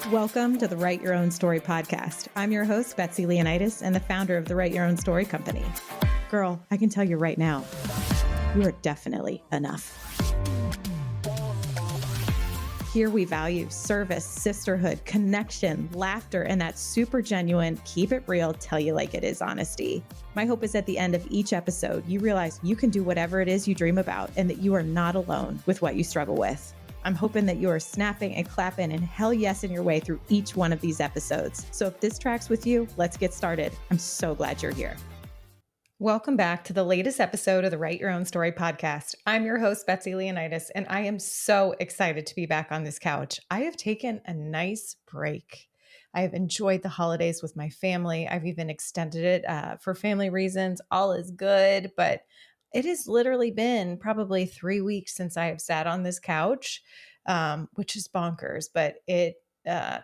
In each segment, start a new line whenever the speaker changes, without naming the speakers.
Welcome to the Write Your Own Story podcast. I'm your host, Betsy Leonidas, and the founder of the Write Your Own Story company. Girl, I can tell you right now, you are definitely enough. Here we value service, sisterhood, connection, laughter, and that super genuine, keep it real, tell you like it is honesty. My hope is at the end of each episode, you realize you can do whatever it is you dream about and that you are not alone with what you struggle with. I'm hoping that you are snapping and clapping and hell yes in your way through each one of these episodes. So if this tracks with you, let's get started. I'm so glad you're here. Welcome back to the latest episode of the Write Your Own Story podcast. I'm your host, Betsy Leonidas, and I am so excited to be back on this couch. I have taken a nice break. I have enjoyed the holidays with my family. I've even extended it for family reasons. All is good, but it has literally been probably 3 weeks since I have sat on this couch, which is bonkers, but it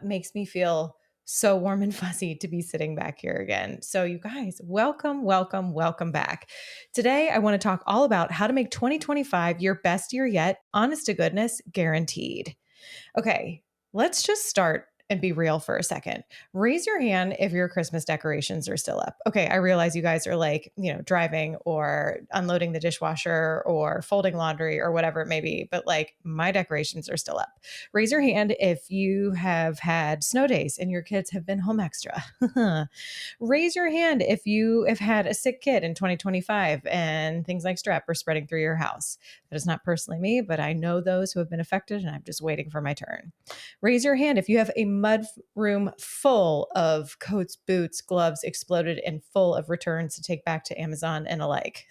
makes me feel so warm and fuzzy to be sitting back here again. So you guys, welcome back. Today, I want to talk all about how to make 2025 your best year yet, honest to goodness, guaranteed. Okay, let's just start and be real for a second. Raise your hand if your Christmas decorations are still up. Okay, I realize you guys are like, driving or unloading the dishwasher or folding laundry or whatever it may be, but like my decorations are still up. Raise your hand if you have had snow days and your kids have been home extra. Raise your hand if you have had a sick kid in 2025 and things like strep are spreading through your house. That is not personally me, but I know those who have been affected and I'm just waiting for my turn. Raise your hand if you have a mud room full of coats, boots, gloves exploded and full of returns to take back to Amazon and alike.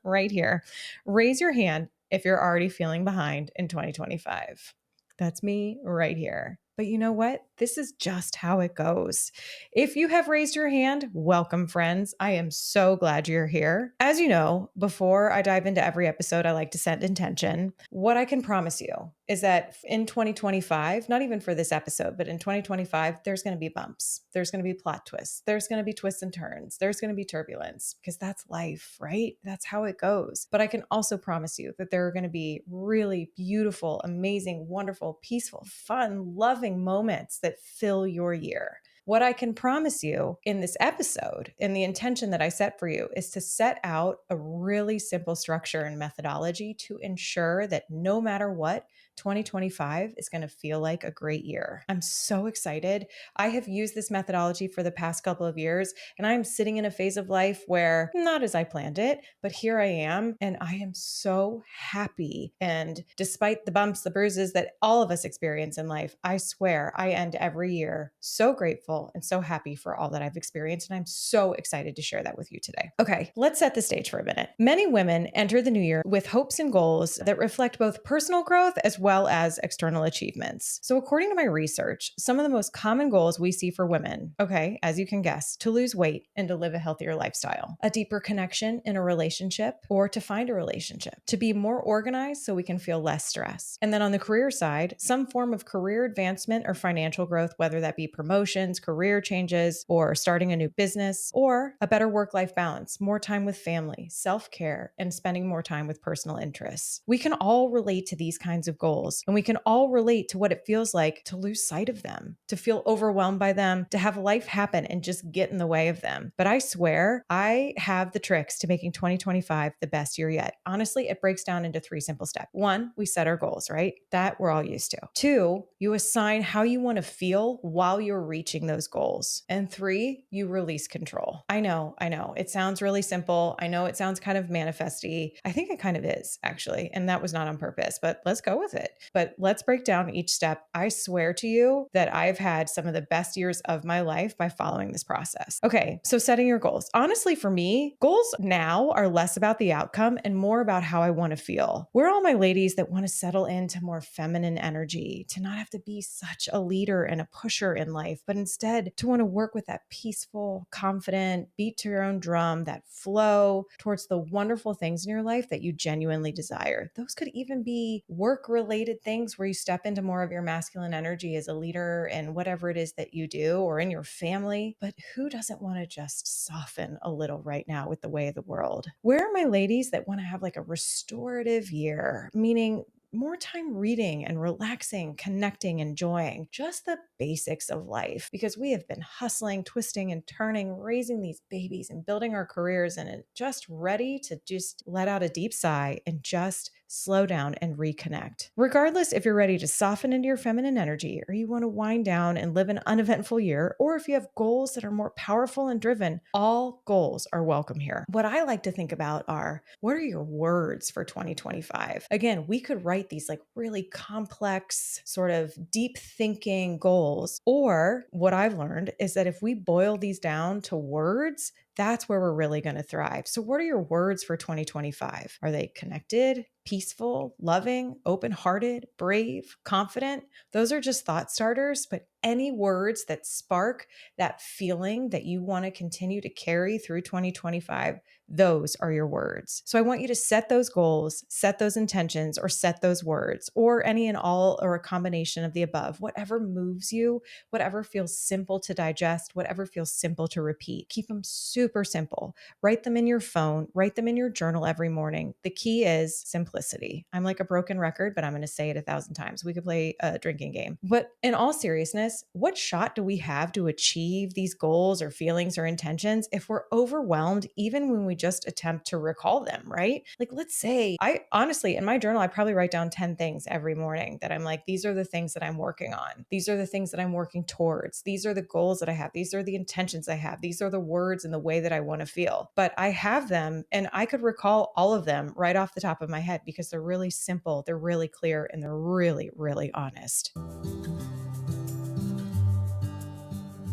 Right here. Raise your hand if you're already feeling behind in 2025. That's me right here. But you know what? This is just how it goes. If you have raised your hand, welcome, friends. I am so glad you're here. As you know, before I dive into every episode, I like to set intention. What I can promise you is that in 2025, not even for this episode, but in 2025, there's going to be bumps. There's going to be plot twists. There's going to be twists and turns. There's going to be turbulence because that's life, right? That's how it goes. But I can also promise you that there are going to be really beautiful, amazing, wonderful, peaceful, fun, loving moments that fill your year. What I can promise you in this episode, and the intention that I set for you, is to set out a really simple structure and methodology to ensure that no matter what, 2025 is going to feel like a great year. I'm so excited. I have used this methodology for the past couple of years, and I'm sitting in a phase of life where not as I planned it, but here I am, and I am so happy. And despite the bumps, the bruises that all of us experience in life, I swear I end every year so grateful and so happy for all that I've experienced, and I'm so excited to share that with you today. Okay, let's set the stage for a minute. Many women enter the new year with hopes and goals that reflect both personal growth as well as external achievements. So according to my research, some of the most common goals we see for women, okay, as you can guess, to lose weight and to live a healthier lifestyle, a deeper connection in a relationship or to find a relationship, to be more organized so we can feel less stress. And then on the career side, some form of career advancement or financial growth, whether that be promotions, career changes, or starting a new business, or a better work-life balance, more time with family, self-care, and spending more time with personal interests. We can all relate to these kinds of goals, and we can all relate to what it feels like to lose sight of them, to feel overwhelmed by them, to have life happen and just get in the way of them. But I swear, I have the tricks to making 2025 the best year yet. Honestly, it breaks down into 3 simple steps. 1, we set our goals, right? That we're all used to. 2, you assign how you want to feel while you're reaching those goals. And 3, you release control. I know. It sounds really simple. I know it sounds kind of manifesty. I think it kind of is, actually. And that was not on purpose, but let's go with it. But let's break down each step. I swear to you that I've had some of the best years of my life by following this process. Okay, so setting your goals. Honestly, for me, goals now are less about the outcome and more about how I want to feel. We're all my ladies that want to settle into more feminine energy, to not have to be such a leader and a pusher in life, but instead to want to work with that peaceful, confident, beat to your own drum, that flow towards the wonderful things in your life that you genuinely desire. Those could even be work-related things where you step into more of your masculine energy as a leader in whatever it is that you do or in your family. But who doesn't want to just soften a little right now with the way of the world? Where are my ladies that want to have like a restorative year? Meaning more time reading and relaxing, connecting, enjoying just the basics of life, because we have been hustling, twisting, and turning, raising these babies and building our careers, and just ready to just let out a deep sigh and just slow down and reconnect. Regardless if you're ready to soften into your feminine energy, or you want to wind down and live an uneventful year, or if you have goals that are more powerful and driven, all goals are welcome here. What I like to think about are, what are your words for 2025? Again, we could write these like really complex, sort of deep thinking goals. Or what I've learned is that if we boil these down to words, that's where we're really going to thrive. So, what are your words for 2025? Are they connected, peaceful, loving, open hearted, brave, confident? Those are just thought starters, but any words that spark that feeling that you want to continue to carry through 2025, those are your words. So I want you to set those goals, set those intentions, or set those words, or any and all, or a combination of the above, whatever moves you, whatever feels simple to digest, whatever feels simple to repeat. Keep them super simple. Write them in your phone, write them in your journal every morning. The key is simplicity. I'm like a broken record, but I'm going to say it 1,000 times. We could play a drinking game. But in all seriousness, what shot do we have to achieve these goals or feelings or intentions if we're overwhelmed, even when we just attempt to recall them, right? Like, let's say, I honestly, in my journal, I probably write down 10 things every morning that I'm like, these are the things that I'm working on. These are the things that I'm working towards. These are the goals that I have. These are the intentions I have. These are the words and the way that I want to feel. But I have them, and I could recall all of them right off the top of my head because they're really simple, they're really clear, and they're really, really honest.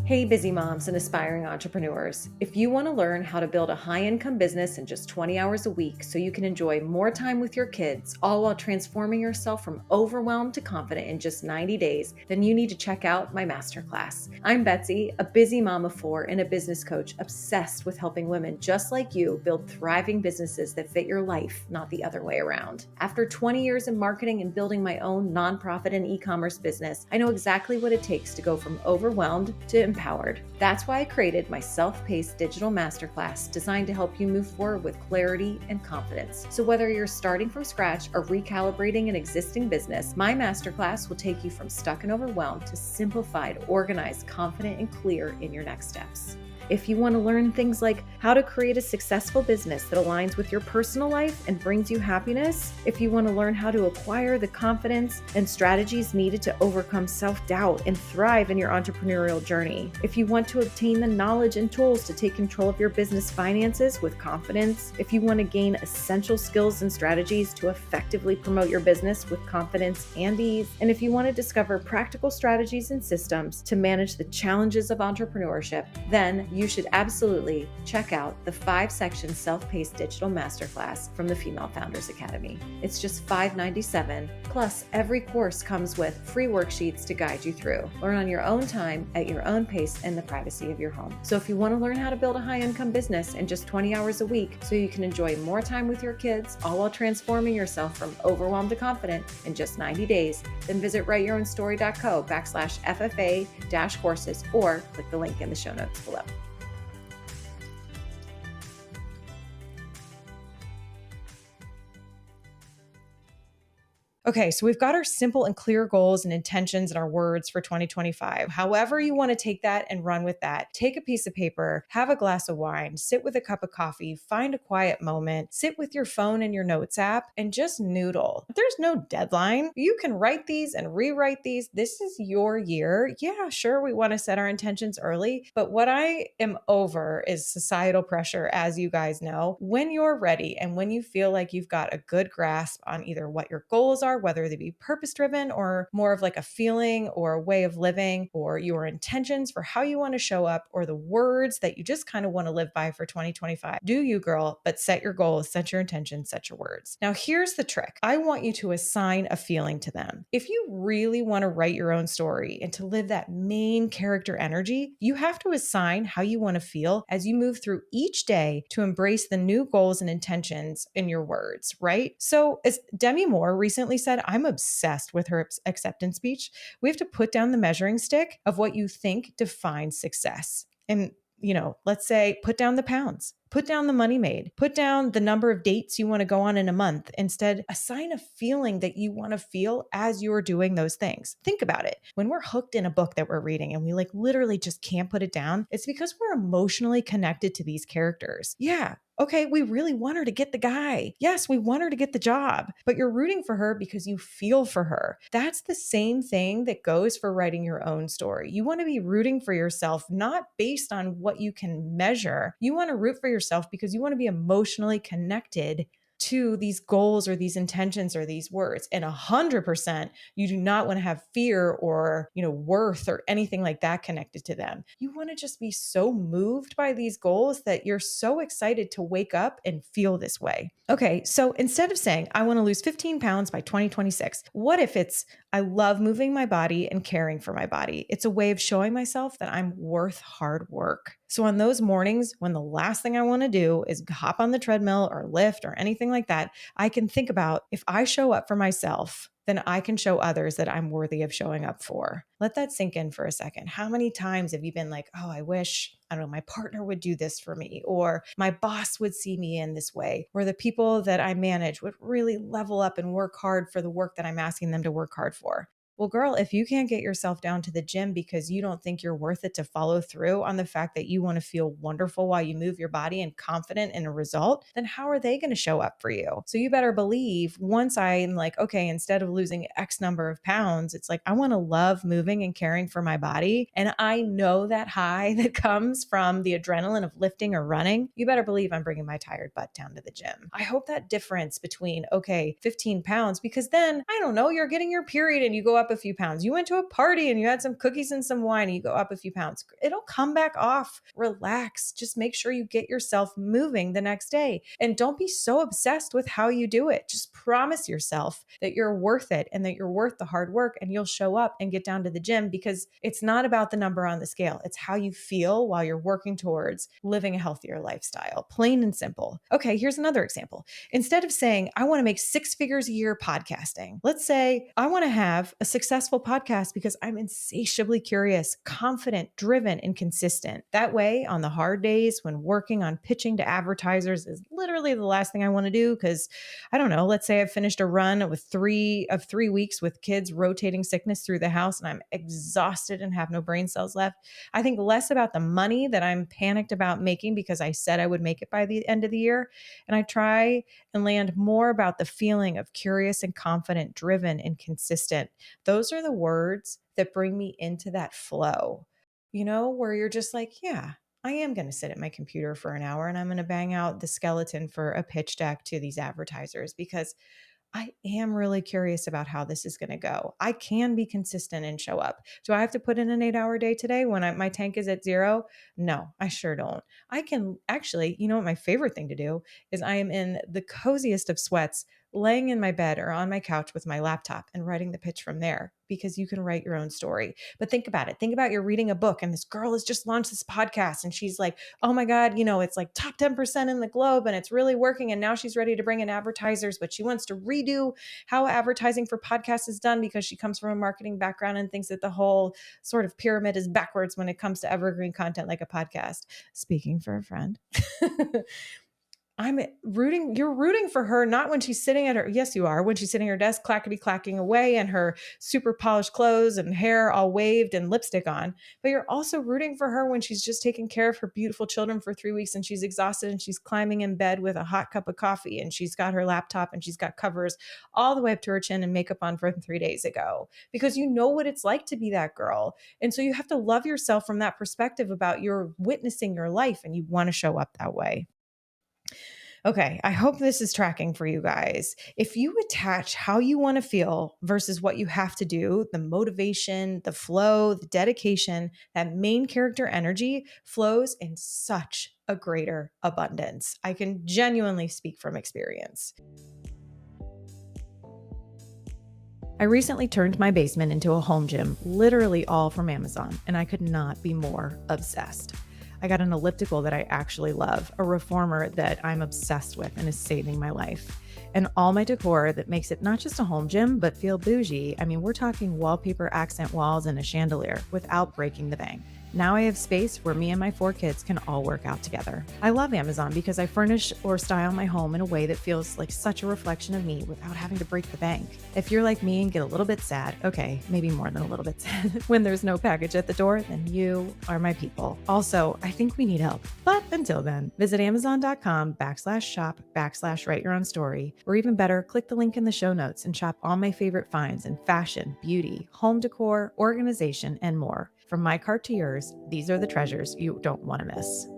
Hey, busy moms and aspiring entrepreneurs. If you want to learn how to build a high-income business in just 20 hours a week so you can enjoy more time with your kids, all while transforming yourself from overwhelmed to confident in just 90 days, then you need to check out my masterclass. I'm Betsy, a busy mom of 4 and a business coach obsessed with helping women just like you build thriving businesses that fit your life, not the other way around. After 20 years in marketing and building my own nonprofit and e-commerce business, I know exactly what it takes to go from overwhelmed to empowered. That's why I created my self-paced digital masterclass designed to help you move forward with clarity and confidence. So whether you're starting from scratch or recalibrating an existing business, my masterclass will take you from stuck and overwhelmed to simplified, organized, confident, and clear in your next steps. If you want to learn things like how to create a successful business that aligns with your personal life and brings you happiness, if you want to learn how to acquire the confidence and strategies needed to overcome self-doubt and thrive in your entrepreneurial journey, if you want to obtain the knowledge and tools to take control of your business finances with confidence, if you want to gain essential skills and strategies to effectively promote your business with confidence and ease, and if you want to discover practical strategies and systems to manage the challenges of entrepreneurship, then you should absolutely check out the 5-section self-paced digital masterclass from the Female Founders Academy. It's just $597, plus every course comes with free worksheets to guide you through. Learn on your own time, at your own pace, in the privacy of your home. So if you want to learn how to build a high-income business in just 20 hours a week so you can enjoy more time with your kids, all while transforming yourself from overwhelmed to confident in just 90 days, then visit writeyourownsstory.co/FFA-courses or click the link in the show notes below. Okay, so we've got our simple and clear goals and intentions and our words for 2025. However you want to take that and run with that, take a piece of paper, have a glass of wine, sit with a cup of coffee, find a quiet moment, sit with your phone and your notes app, and just noodle. There's no deadline. You can write these and rewrite these. This is your year. Yeah, sure, we want to set our intentions early, but what I am over is societal pressure, as you guys know. When you're ready and when you feel like you've got a good grasp on either what your goals are, whether they be purpose driven or more of like a feeling or a way of living, or your intentions for how you want to show up, or the words that you just kind of want to live by for 2025. Do you, girl, but set your goals, set your intentions, set your words. Now, here's the trick. I want you to assign a feeling to them. If you really want to write your own story and to live that main character energy, you have to assign how you want to feel as you move through each day to embrace the new goals and intentions in your words, right? So as Demi Moore recently said, I'm obsessed with her acceptance speech. We have to put down the measuring stick of what you think defines success. And let's say put down the pounds. Put down the money made. Put down the number of dates you want to go on in a month. Instead, assign a feeling that you want to feel as you're doing those things. Think about it. When we're hooked in a book that we're reading and we like literally just can't put it down, it's because we're emotionally connected to these characters. Yeah. Okay, we really want her to get the guy. Yes, we want her to get the job, but you're rooting for her because you feel for her. That's the same thing that goes for writing your own story. You want to be rooting for yourself, not based on what you can measure. You want to root for yourself because you want to be emotionally connected to these goals or these intentions or these words. And 100%, you do not want to have fear or, worth or anything like that connected to them. You want to just be so moved by these goals that you're so excited to wake up and feel this way. Okay, so instead of saying, I want to lose 15 pounds by 2026, what if it's, I love moving my body and caring for my body? It's a way of showing myself that I'm worth hard work. So on those mornings when the last thing I want to do is hop on the treadmill or lift or anything like that, I can think about, if I show up for myself, then I can show others that I'm worthy of showing up for. Let that sink in for a second. How many times have you been like, oh, I wish, I don't know, my partner would do this for me, or my boss would see me in this way, or the people that I manage would really level up and work hard for the work that I'm asking them to work hard for. Well, girl, if you can't get yourself down to the gym because you don't think you're worth it to follow through on the fact that you want to feel wonderful while you move your body and confident in a result, then how are they going to show up for you? So you better believe once I'm like, okay, instead of losing X number of pounds, it's like, I want to love moving and caring for my body. And I know that high that comes from the adrenaline of lifting or running. You better believe I'm bringing my tired butt down to the gym. I hope that difference between, okay, 15 pounds, because then, I don't know, you're getting your period and you go up a few pounds. You went to a party and you had some cookies and some wine and you go up a few pounds. It'll come back off. Relax. Just make sure you get yourself moving the next day. And don't be so obsessed with how you do it. Just promise yourself that you're worth it and that you're worth the hard work, and you'll show up and get down to the gym, because it's not about the number on the scale. It's how you feel while you're working towards living a healthier lifestyle. Plain and simple. Okay, here's another example. Instead of saying, I want to make 6 figures a year podcasting, let's say I want to have a successful podcast because I'm insatiably curious, confident, driven, and consistent. That way, on the hard days when working on pitching to advertisers is literally the last thing I want to do, because I don't know, let's say I've finished a run with 3 weeks with kids rotating sickness through the house and I'm exhausted and have no brain cells left. I think less about the money that I'm panicked about making because I said I would make it by the end of the year. And I try and land more about the feeling of curious and confident, driven and consistent. Those are the words that bring me into that flow, where you're just like, yeah, I am going to sit at my computer for an hour and I'm going to bang out the skeleton for a pitch deck to these advertisers because I am really curious about how this is going to go. I can be consistent and show up. Do I have to put in an 8-hour day today when my tank is at 0? No, I sure don't. I can actually, what my favorite thing to do is I am in the coziest of sweats, laying in my bed or on my couch with my laptop and writing the pitch from there, because you can write your own story. But think about it. Think about you're reading a book and this girl has just launched this podcast and she's like, oh my God, it's like top 10% in the globe and it's really working. And now she's ready to bring in advertisers, but she wants to redo how advertising for podcasts is done because she comes from a marketing background and thinks that the whole sort of pyramid is backwards when it comes to evergreen content like a podcast. Speaking for a friend. You're rooting for her, not when she's sitting at her, yes, you are, when she's sitting at her desk, clackety clacking away and her super polished clothes and hair all waved and lipstick on. But you're also rooting for her when she's just taking care of her beautiful children for 3 weeks and she's exhausted and she's climbing in bed with a hot cup of coffee and she's got her laptop and she's got covers all the way up to her chin and makeup on from 3 days ago, because you know what it's like to be that girl. And so you have to love yourself from that perspective about you're witnessing your life and you want to show up that way. Okay, I hope this is tracking for you guys. If you attach how you want to feel versus what you have to do, the motivation, the flow, the dedication, that main character energy flows in such a greater abundance. I can genuinely speak from experience. I recently turned my basement into a home gym, literally all from Amazon, and I could not be more obsessed. I got an elliptical that I actually love, a reformer that I'm obsessed with and is saving my life, and all my decor that makes it not just a home gym, but feel bougie. I mean, we're talking wallpaper accent walls and a chandelier without breaking the bank.
Now I have space where me and my 4 kids can all work out together. I love Amazon because I furnish or style my home in a way that feels like such a reflection of me without having to break the bank. If you're like me and get a little bit sad, okay, maybe more than a little bit sad, when there's no package at the door, then you are my people. Also, I think we need help. But until then, visit amazon.com/shop/write your own story, or even better, click the link in the show notes and shop all my favorite finds in fashion, beauty, home decor, organization, and more. From my cart to yours, these are the treasures you don't want to miss.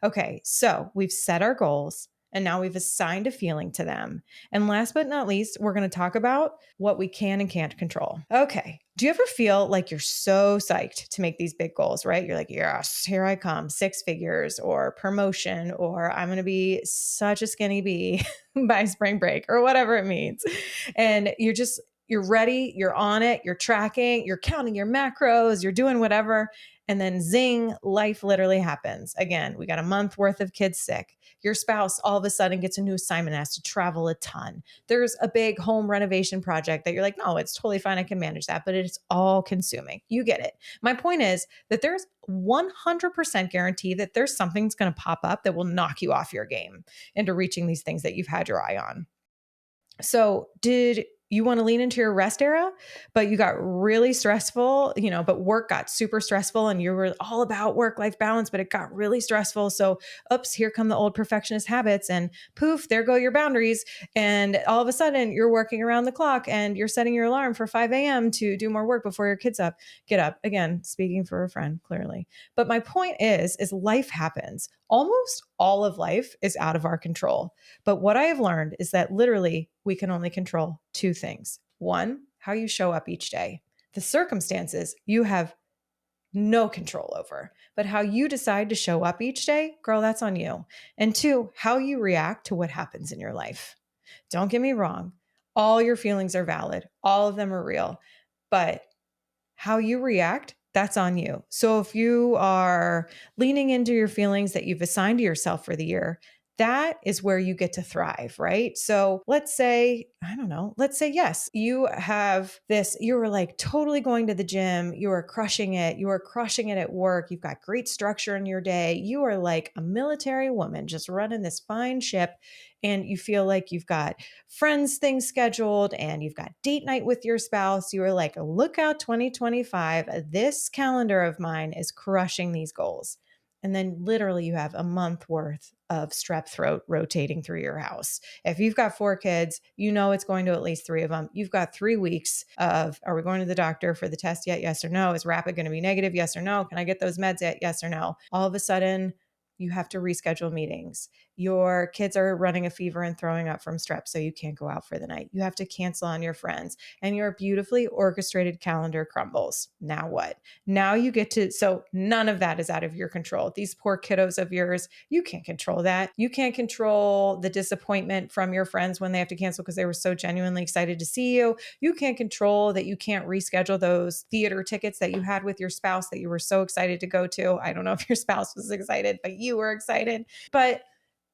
Okay, so we've set our goals and now we've assigned a feeling to them. And last but not least, we're going to talk about what we can and can't control. Okay, do you ever feel like you're so psyched to make these big goals, right? You're like, yes, here I come, 6 figures or promotion, or I'm going to be such a skinny bee by spring break or whatever it means. And you're ready, you're on it, you're tracking, you're counting your macros, you're doing whatever. And then zing, life literally happens. Again, we got a month worth of kids sick. Your spouse all of a sudden gets a new assignment, has to travel a ton. There's a big home renovation project that you're like, no, it's totally fine. I can manage that, but it's all consuming. You get it. My point is that there's 100% guarantee that there's something's going to pop up that will knock you off your game into reaching these things that you've had your eye on. So, did you want to lean into your rest era, but you got really stressful, but work got super stressful and you were all about work life balance, but it got really stressful. So, oops, here come the old perfectionist habits and poof, there go your boundaries. And all of a sudden, you're working around the clock and you're setting your alarm for 5 a.m. to do more work before your kids get up. Again, speaking for a friend, clearly. But my point is life happens. Almost all of life is out of our control. But what I have learned is that literally we can only control two things. One, how you show up each day. The circumstances you have no control over, but how you decide to show up each day, girl, that's on you. And two, how you react to what happens in your life. Don't get me wrong. All your feelings are valid. All of them are real. But how you react, that's on you. So if you are leaning into your feelings that you've assigned to yourself for the year, that is where you get to thrive, right? So let's say, I don't know, let's say, yes, you have this, you were like totally going to the gym, you are crushing it, you are crushing it at work, you've got great structure in your day, you are like a military woman just running this fine ship, and you feel like you've got friends things scheduled and you've got date night with your spouse. You are like, look out 2025. This calendar of mine is crushing these goals. And then literally you have a month worth of strep throat rotating through your house. If you've got 4 kids, you know it's going to at least 3 of them. You've got 3 weeks of, are we going to the doctor for the test yet? Yes or no? Is rapid going to be negative? Yes or no? Can I get those meds yet? Yes or no? All of a sudden, you have to reschedule meetings. Your kids are running a fever and throwing up from strep, so you can't go out for the night. You have to cancel on your friends, and your beautifully orchestrated calendar crumbles. Now what? Now you get to, so none of that is out of your control. These poor kiddos of yours, you can't control that. You can't control the disappointment from your friends when they have to cancel because they were so genuinely excited to see you. You can't control that you can't reschedule those theater tickets that you had with your spouse that you were so excited to go to. I don't know if your spouse was excited, but you were excited. But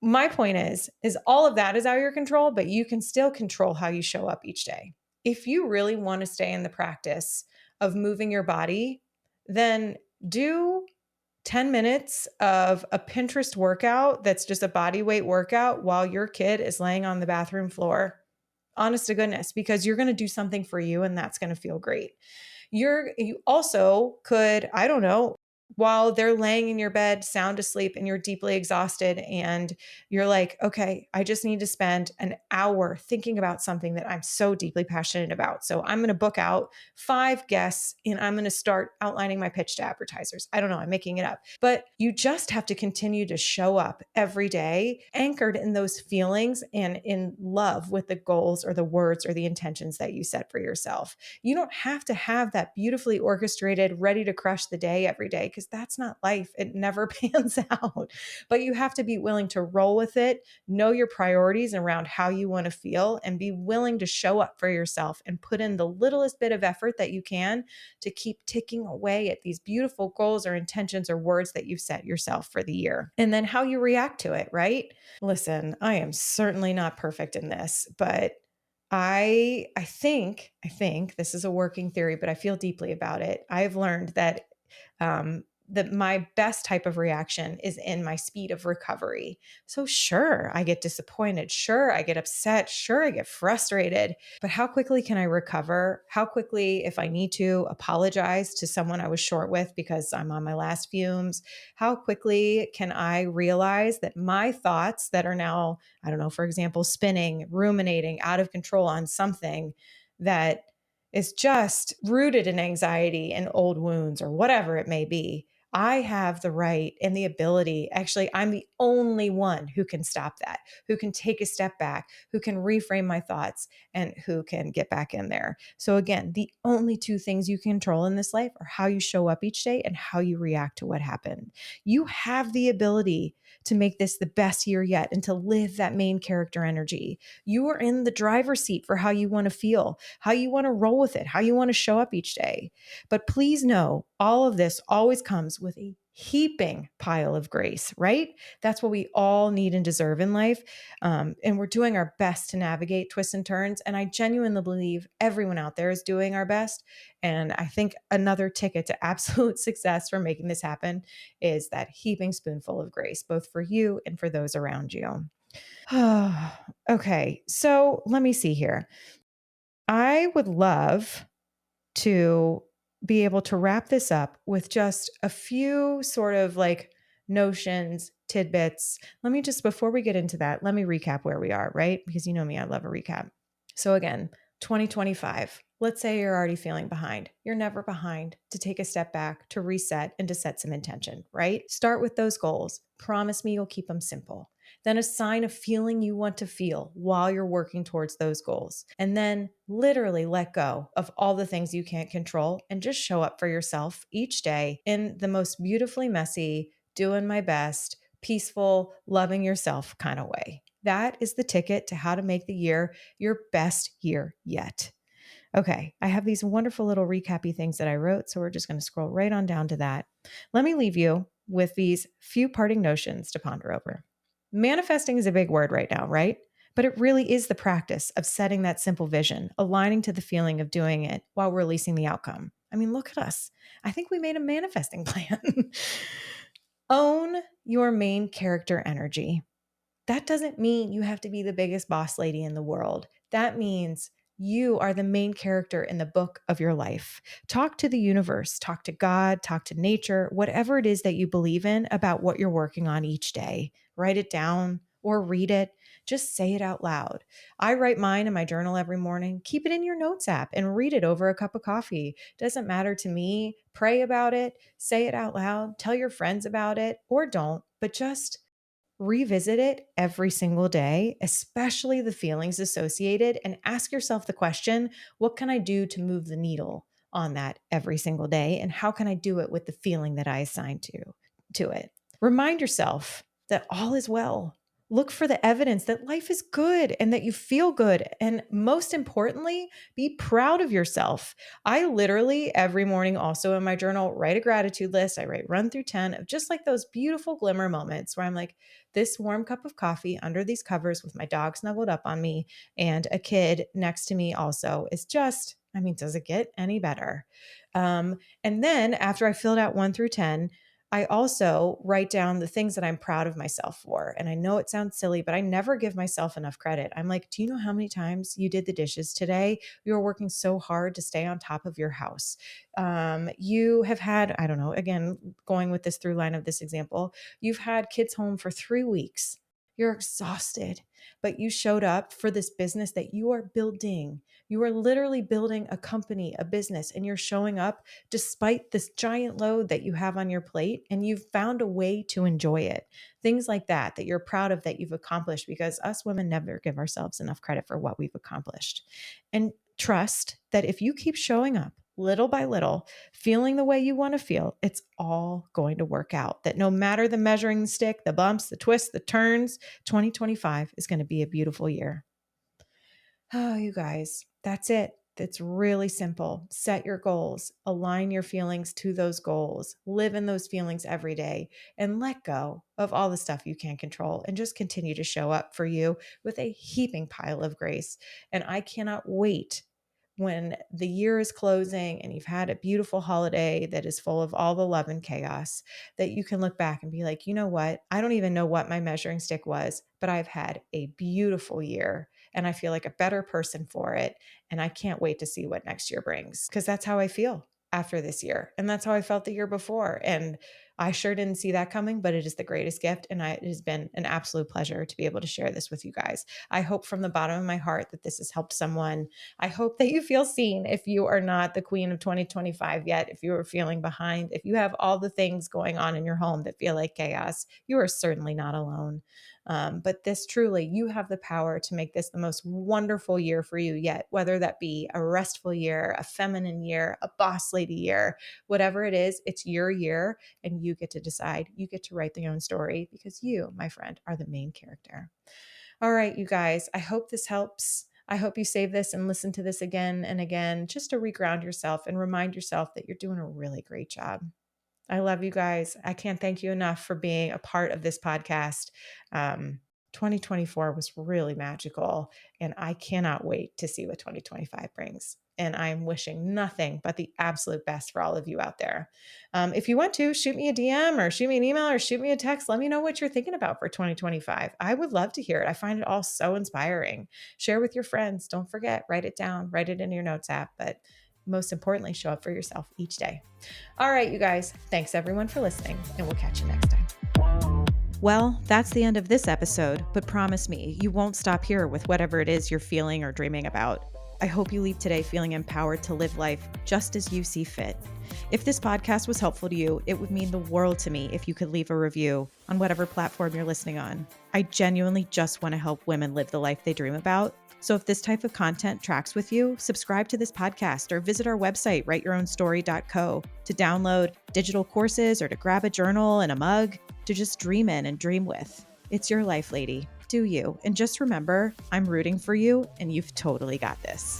my point is all of that is out of your control, but you can still control how you show up each day. If you really want to stay in the practice of moving your body, then do 10 minutes of a Pinterest workout that's just a body weight workout while your kid is laying on the bathroom floor. Honest to goodness, because you're going to do something for you and that's going to feel great. You also could, I don't know, while they're laying in your bed sound asleep and you're deeply exhausted and you're like, okay, I just need to spend an hour thinking about something that I'm so deeply passionate about. So I'm going to book out 5 guests and I'm going to start outlining my pitch to advertisers. I don't know, I'm making it up. But you just have to continue to show up every day, anchored in those feelings and in love with the goals or the words or the intentions that you set for yourself. You don't have to have that beautifully orchestrated, ready to crush the day every day, because that's not life. It never pans out. But you have to be willing to roll with it, know your priorities around how you want to feel, and be willing to show up for yourself and put in the littlest bit of effort that you can to keep ticking away at these beautiful goals or intentions or words that you've set yourself for the year. And then how you react to it, right? Listen, I am certainly not perfect in this, but I think this is a working theory, but I feel deeply about it. I've learned that my best type of reaction is in my speed of recovery. So sure, I get disappointed. Sure, I get upset. Sure, I get frustrated. But how quickly can I recover? How quickly, if I need to apologize to someone I was short with because I'm on my last fumes, how quickly can I realize that my thoughts that are now, I don't know, for example, spinning, ruminating, out of control on something that is just rooted in anxiety and old wounds or whatever it may be. I have the right and the ability. Actually, I'm the only one who can stop that, who can take a step back, who can reframe my thoughts, and who can get back in there. So, again, the only two things you control in this life are how you show up each day and how you react to what happened. You have the ability to make this the best year yet and to live that main character energy. You are in the driver's seat for how you want to feel, how you want to roll with it, how you want to show up each day. But please know all of this always comes with a heaping pile of grace, right? That's what we all need and deserve in life. And we're doing our best to navigate twists and turns. And I genuinely believe everyone out there is doing our best. And I think another ticket to absolute success for making this happen is that heaping spoonful of grace, both for you and for those around you. Okay, so let me see here. I would love to be able to wrap this up with just a few sort of like notions, tidbits. Let me just, before we get into that, let me recap where we are, right? Because you know me, I love a recap. So again, 2025. Let's say you're already feeling behind. You're never behind to take a step back, to reset, and to set some intention, right? Start with those goals. Promise me you'll keep them simple. Then assign a feeling you want to feel while you're working towards those goals. And then literally let go of all the things you can't control and just show up for yourself each day in the most beautifully messy, doing my best, peaceful, loving yourself kind of way. That is the ticket to how to make the year your best year yet. Okay, I have these wonderful little recappy things that I wrote, so we're just going to scroll right on down to that. Let me leave you with these few parting notions to ponder over. Manifesting is a big word right now, right? But it really is the practice of setting that simple vision, aligning to the feeling of doing it while releasing the outcome. I mean, look at us. I think we made a manifesting plan. Own your main character energy. That doesn't mean you have to be the biggest boss lady in the world. That means you are the main character in the book of your life. Talk to the universe, talk to God, talk to nature, whatever it is that you believe in about what you're working on each day. Write it down or read it. Just say it out loud. I write mine in my journal every morning. Keep it in your notes app and read it over a cup of coffee. Doesn't matter to me. Pray about it, say it out loud, tell your friends about it, or don't, but just revisit it every single day, especially the feelings associated, and ask yourself the question, what can I do to move the needle on that every single day? And how can I do it with the feeling that I assign to it? Remind yourself that all is well. Look for the evidence that life is good and that you feel good. And most importantly, be proud of yourself. I literally every morning, also in my journal, write a gratitude list. I write run through 10 of just like those beautiful glimmer moments where I'm like, this warm cup of coffee under these covers with my dog snuggled up on me and a kid next to me also is just, I mean, does it get any better? And then after I filled out 1 through 10, I also write down the things that I'm proud of myself for. And I know it sounds silly, but I never give myself enough credit. I'm like, do you know how many times you did the dishes today? You were working so hard to stay on top of your house. You have had, I don't know, again, going with this through line of this example, you've had kids home for 3 weeks. You're exhausted, but you showed up for this business that you are building. You are literally building a company, a business, and you're showing up despite this giant load that you have on your plate, and you've found a way to enjoy it. Things like that, that you're proud of that you've accomplished, because us women never give ourselves enough credit for what we've accomplished. And trust that if you keep showing up little by little, feeling the way you want to feel, it's all going to work out. That no matter the measuring stick, the bumps, the twists, the turns, 2025 is going to be a beautiful year. Oh, you guys, that's it.
It's really simple. Set your goals, align your feelings to those goals, live in those feelings every day, and let go of all the stuff you can't control and just continue to show up for you with a heaping pile of grace. And I cannot wait when the year is closing and you've had a beautiful holiday that is full of all the love and chaos, that you can look back and be like, you know what? I don't even know what my measuring stick was, but I've had a beautiful year and I feel like a better person for it. And I can't wait to see what next year brings, because that's how I feel after this year. And that's how I felt the year before. And I sure didn't see that coming, but it is the greatest gift. And it has been an absolute pleasure to be able to share this with you guys. I hope from the bottom of my heart that this has helped someone. I hope that you feel seen if you are not the queen of 2025 yet, if you are feeling behind, if you have all the things going on in your home that feel like chaos, you are certainly not alone. But this truly, you have the power to make this the most wonderful year for you yet, whether that be a restful year, a feminine year, a boss lady year, whatever it is, it's your year and you get to decide. You get to write your own story because you, my friend, are the main character. All right, you guys, I hope this helps. I hope you save this and listen to this again and again, just to reground yourself and remind yourself that you're doing a really great job. I love you guys. I can't thank you enough for being a part of this podcast. 2024 was really magical, and I cannot wait to see what 2025 brings. And I'm wishing nothing but the absolute best for all of you out there. If you want to, shoot me a DM or shoot me an email or shoot me a text. Let me know what you're thinking about for 2025. I would love to hear it. I find it all so inspiring. Share with your friends. Don't forget, write it down, write it in your notes app. But most importantly, show up for yourself each day. All right, you guys, thanks everyone for listening, and we'll catch you next time.
Well, that's the end of this episode, but promise me, you won't stop here with whatever it is you're feeling or dreaming about. I hope you leave today feeling empowered to live life just as you see fit. If this podcast was helpful to you, it would mean the world to me if you could leave a review on whatever platform you're listening on. I genuinely just want to help women live the life they dream about. So if this type of content tracks with you, subscribe to this podcast or visit our website, writeyourownsstory.co, to download digital courses or to grab a journal and a mug to just dream in and dream with. It's your life, lady. Do you. And just remember, I'm rooting for you and you've totally got this.